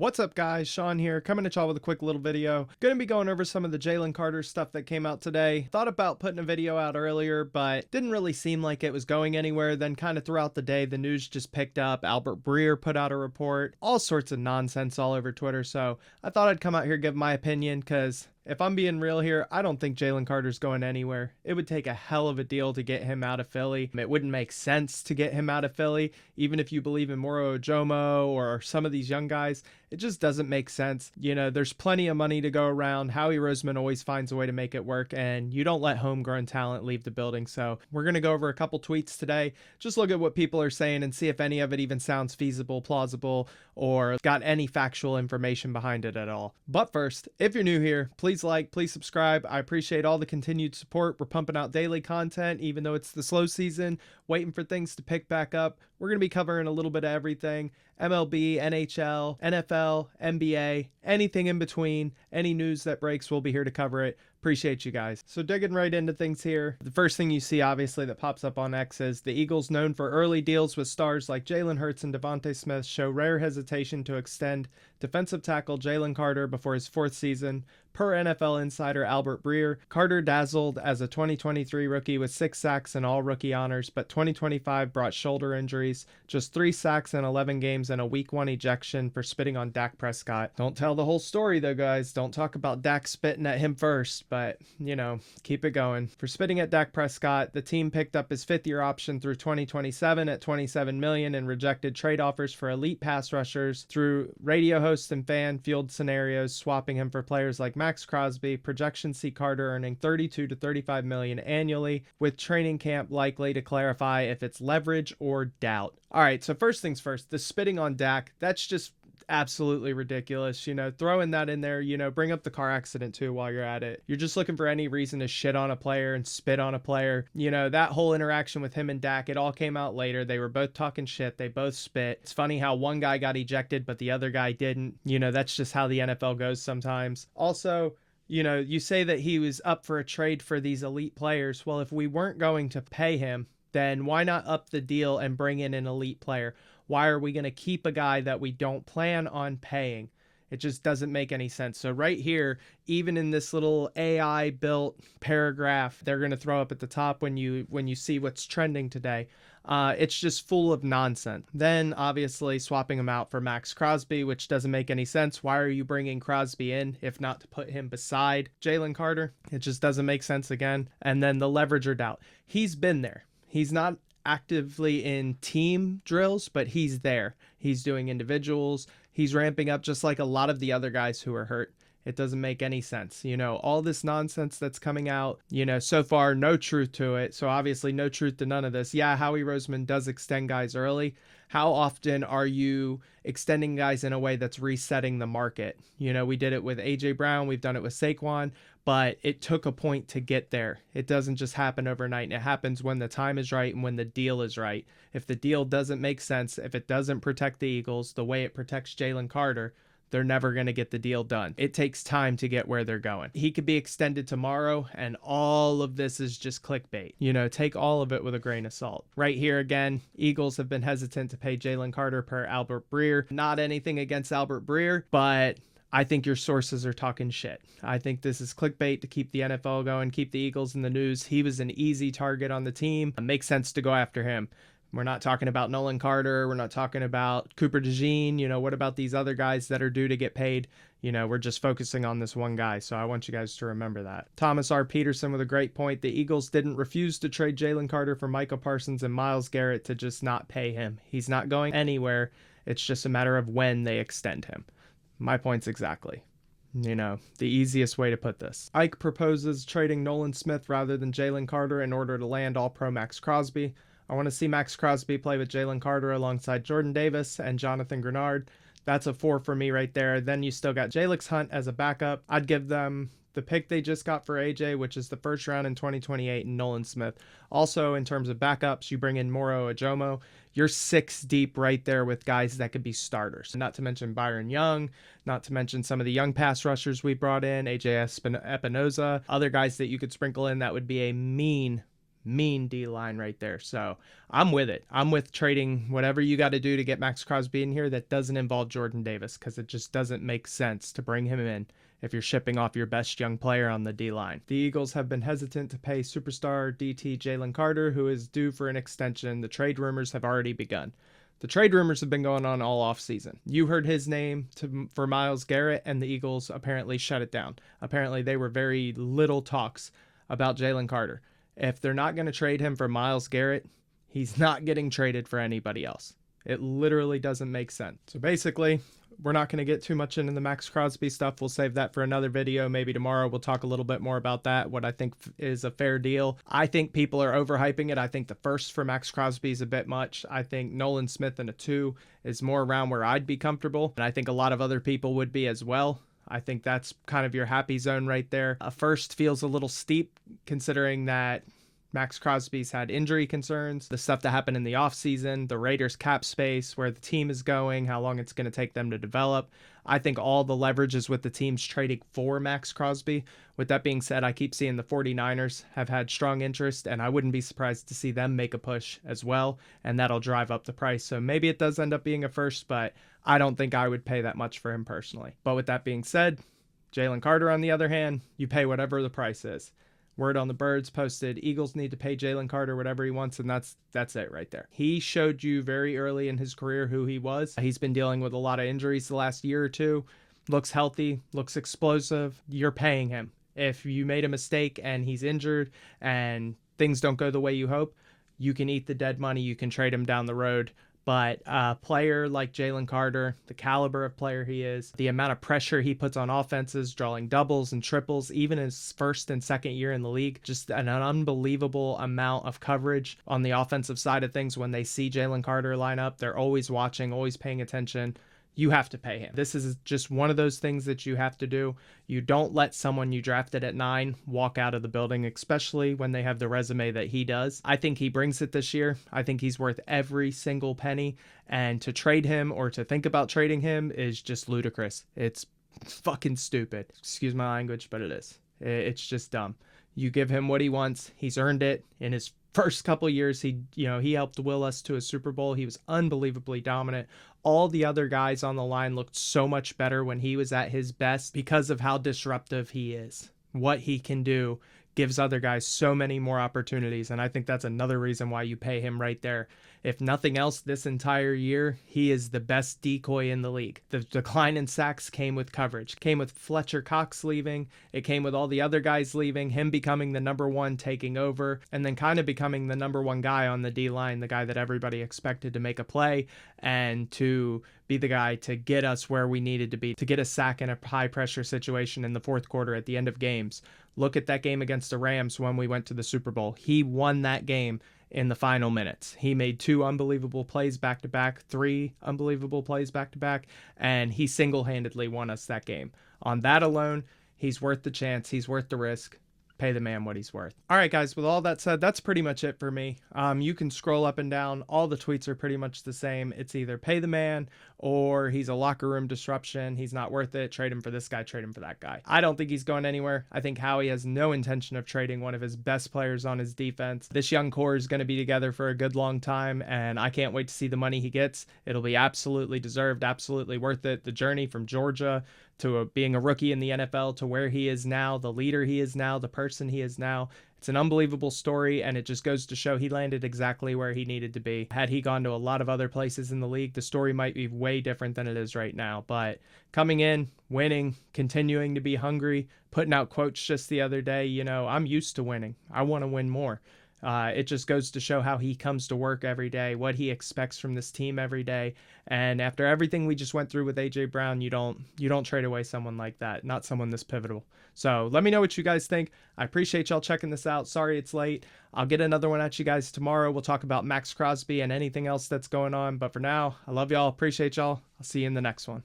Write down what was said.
What's up guys, Sean here, coming at y'all with a quick little video. Gonna be going over some of the Jalen Carter stuff that came out today. Thought about putting a video out earlier, but didn't really seem like it was going anywhere. Then kind of throughout the day, the news just picked up. Albert Breer put out a report, all sorts of nonsense all over Twitter. So I thought I'd come out here, give my opinion, because if I'm being real here, I don't think Jalen Carter's going anywhere. It would take a hell of a deal to get him out of Philly. It wouldn't make sense to get him out of Philly, even if you believe in Moro Ojomo or some of these young guys. It just doesn't make sense. You know, there's plenty of money to go around. Howie Roseman always finds a way to make it work, and you don't let homegrown talent leave the building. So we're going to go over a couple tweets today. Just look at what people are saying and see if any of it even sounds feasible, plausible, or got any factual information behind it at all. But first, if you're new here, please like, please subscribe. I appreciate all the continued support. We're pumping out daily content, even though it's the slow season, waiting for things to pick back up. We're going to be covering a little bit of everything. MLB, NHL, NFL, NBA, anything in between, any news that breaks, we'll be here to cover it. Appreciate you guys. So digging right into things here. The first thing you see, obviously, that pops up on X is the Eagles, known for early deals with stars like Jalen Hurts and Devontae Smith, show rare hesitation to extend defensive tackle Jalen Carter before his fourth season. Per NFL insider Albert Breer, Carter dazzled as a 2023 rookie with 6 sacks and all rookie honors, but 2025 brought shoulder injuries, just 3 sacks in 11 games and a week 1 ejection for spitting on Dak Prescott. Don't tell the whole story though, guys. Don't talk about Dak spitting at him first, but you know, keep it going. For spitting at Dak Prescott, the team picked up his 5th-year option through 2027 at $27 million and rejected trade offers for elite pass rushers through radio hosts and fan-fueled scenarios, swapping him for players like Max Crosby. Projections see Carter earning $32 to $35 million annually, with training camp likely to clarify if it's leverage or doubt. All right, so first things first, the spitting on Dak, that's just absolutely ridiculous. You know, throwing that in there, you know, bring up the car accident too while you're at it. You're just looking for any reason to shit on a player and spit on a player. You know, that whole interaction with him and Dak, it all came out later. They were both talking shit. They both spit. It's funny how one guy got ejected, but the other guy didn't. You know, that's just how the NFL goes sometimes. Also, you know, you say that he was up for a trade for these elite players. Well, if we weren't going to pay him, then why not up the deal and bring in an elite player? Why are we going to keep a guy that we don't plan on paying? It just doesn't make any sense. So right here, even in this little AI built paragraph, they're going to throw up at the top when you see what's trending today. It's just full of nonsense. Then obviously swapping him out for Max Crosby, which doesn't make any sense. Why are you bringing Crosby in if not to put him beside Jalen Carter? It just doesn't make sense again. And then the leverage or doubt. He's been there. He's not actively in team drills, but he's there. He's doing individuals. He's ramping up just like a lot of the other guys who are hurt. It doesn't make any sense. You know, all this nonsense that's coming out, you know, so far, no truth to it. So obviously no truth to none of this. Yeah, Howie Roseman does extend guys early. How often are you extending guys in a way that's resetting the market? You know, we did it with AJ Brown. We've done it with Saquon, but it took a point to get there. It doesn't just happen overnight. And it happens when the time is right and when the deal is right. If the deal doesn't make sense, if it doesn't protect the Eagles the way it protects Jalen Carter, they're never going to get the deal done. It takes time to get where they're going. He could be extended tomorrow, and all of this is just clickbait. You know, take all of it with a grain of salt. Right here again, Eagles have been hesitant to pay Jalen Carter per Albert Breer. Not anything against Albert Breer, but I think your sources are talking shit. I think this is clickbait to keep the NFL going, keep the Eagles in the news. He was an easy target on the team. It makes sense to go after him. We're not talking about Nolan Carter. We're not talking about Cooper DeJean. You know, what about these other guys that are due to get paid? You know, we're just focusing on this one guy. So I want you guys to remember that. Thomas R. Peterson with a great point. The Eagles didn't refuse to trade Jalen Carter for Micah Parsons and Myles Garrett to just not pay him. He's not going anywhere. It's just a matter of when they extend him. My point's exactly. You know, the easiest way to put this. Ike proposes trading Nolan Smith rather than Jalen Carter in order to land All-Pro Max Crosby. I want to see Max Crosby play with Jalen Carter alongside Jordan Davis and Jonathan Grenard. That's a 4 for me right there. Then you still got Jalix Hunt as a backup. I'd give them the pick they just got for AJ, which is the first round in 2028, and Nolan Smith. Also, in terms of backups, you bring in Moro Ojomo. You're 6 deep right there with guys that could be starters. Not to mention Byron Young, not to mention some of the young pass rushers we brought in, AJ Espinoza, other guys that you could sprinkle in. That would be a mean mean D-line right there. So I'm with it. I'm with trading whatever you got to do to get Max Crosby in here that doesn't involve Jordan Davis, because it just doesn't make sense to bring him in if you're shipping off your best young player on the D-line. The Eagles have been hesitant to pay superstar DT Jalen Carter, who is due for an extension. The trade rumors have already begun. The trade rumors have been going on all offseason. You heard his name for Myles Garrett, and the Eagles apparently shut it down. Apparently, they were very little talks about Jalen Carter. If they're not going to trade him for Myles Garrett, he's not getting traded for anybody else. It literally doesn't make sense. So basically, we're not going to get too much into the Max Crosby stuff. We'll save that for another video. Maybe tomorrow we'll talk a little bit more about that, what I think is a fair deal. I think people are overhyping it. I think the first for Max Crosby is a bit much. I think Nolan Smith in a 2 is more around where I'd be comfortable, and I think a lot of other people would be as well. I think that's kind of your happy zone right there. A first feels a little steep considering that Max Crosby's had injury concerns, the stuff that happened in the offseason, the Raiders cap space, where the team is going, how long it's going to take them to develop. I think all the leverage is with the teams trading for Max Crosby. With that being said, I keep seeing the 49ers have had strong interest, and I wouldn't be surprised to see them make a push as well, and that'll drive up the price. So maybe it does end up being a first, but I don't think I would pay that much for him personally. But with that being said, Jalen Carter, on the other hand, you pay whatever the price is. Word on the Birds posted, Eagles need to pay Jalen Carter whatever he wants, and that's it right there. He showed you very early in his career who he was. He's been dealing with a lot of injuries the last year or two. Looks healthy, looks explosive. You're paying him. If you made a mistake and he's injured and things don't go the way you hope, you can eat the dead money. You can trade him down the road. But a player like Jalen Carter, the caliber of player he is, the amount of pressure he puts on offenses, drawing doubles and triples, even his first and second year in the league, just an unbelievable amount of coverage on the offensive side of things. When they see Jalen Carter line up, they're always watching, always paying attention. You have to pay him. This is just one of those things that you have to do. You don't let someone you drafted at 9 walk out of the building, especially when they have the resume that he does. I think he brings it this year. I think he's worth every single penny. And to trade him or to think about trading him is just ludicrous. It's fucking stupid. Excuse my language, but it is. It's just dumb. You give him what he wants. He's earned it in his first couple years. He helped will us to a Super Bowl. He was unbelievably dominant. All the other guys on the line looked so much better when he was at his best because of how disruptive he is. What he can do gives other guys so many more opportunities, and I think that's another reason why you pay him right there. If nothing else, this entire year, he is the best decoy in the league. The decline in sacks came with coverage, came with Fletcher Cox leaving, it came with all the other guys leaving, him becoming the number one, taking over, and then kind of becoming the number one guy on the D-line, the guy that everybody expected to make a play and to be the guy to get us where we needed to be, to get a sack in a high-pressure situation in the fourth quarter at the end of games. Look at that game against the Rams when we went to the Super Bowl. He won that game in the final minutes. He made 2 unbelievable plays back-to-back, 3 unbelievable plays back-to-back, and he single-handedly won us that game. On that alone, he's worth the chance. He's worth the risk. Pay the man what he's worth. All right, guys, with all that said, that's pretty much it for me. You can scroll up and down. All the tweets are pretty much the same. It's either pay the man or he's a locker room disruption. He's not worth it. Trade him for this guy. Trade him for that guy. I don't think he's going anywhere. I think Howie has no intention of trading one of his best players on his defense. This young core is going to be together for a good long time, and I can't wait to see the money he gets. It'll be absolutely deserved, absolutely worth it. The journey from Georgia to being a rookie in the NFL to where he is now, the leader he is now, the person he is now. It's an unbelievable story, and it just goes to show he landed exactly where he needed to be. Had he gone to a lot of other places in the league, the story might be way different than it is right now. But coming in, winning, continuing to be hungry, putting out quotes just the other day, I'm used to winning. I want to win more. It just goes to show how he comes to work every day, what he expects from this team every day. And after everything we just went through with A.J. Brown, you don't trade away someone like that, not someone this pivotal. So let me know what you guys think. I appreciate y'all checking this out. Sorry it's late. I'll get another one at you guys tomorrow. We'll talk about Max Crosby and anything else that's going on. But for now, I love y'all. Appreciate y'all. I'll see you in the next one.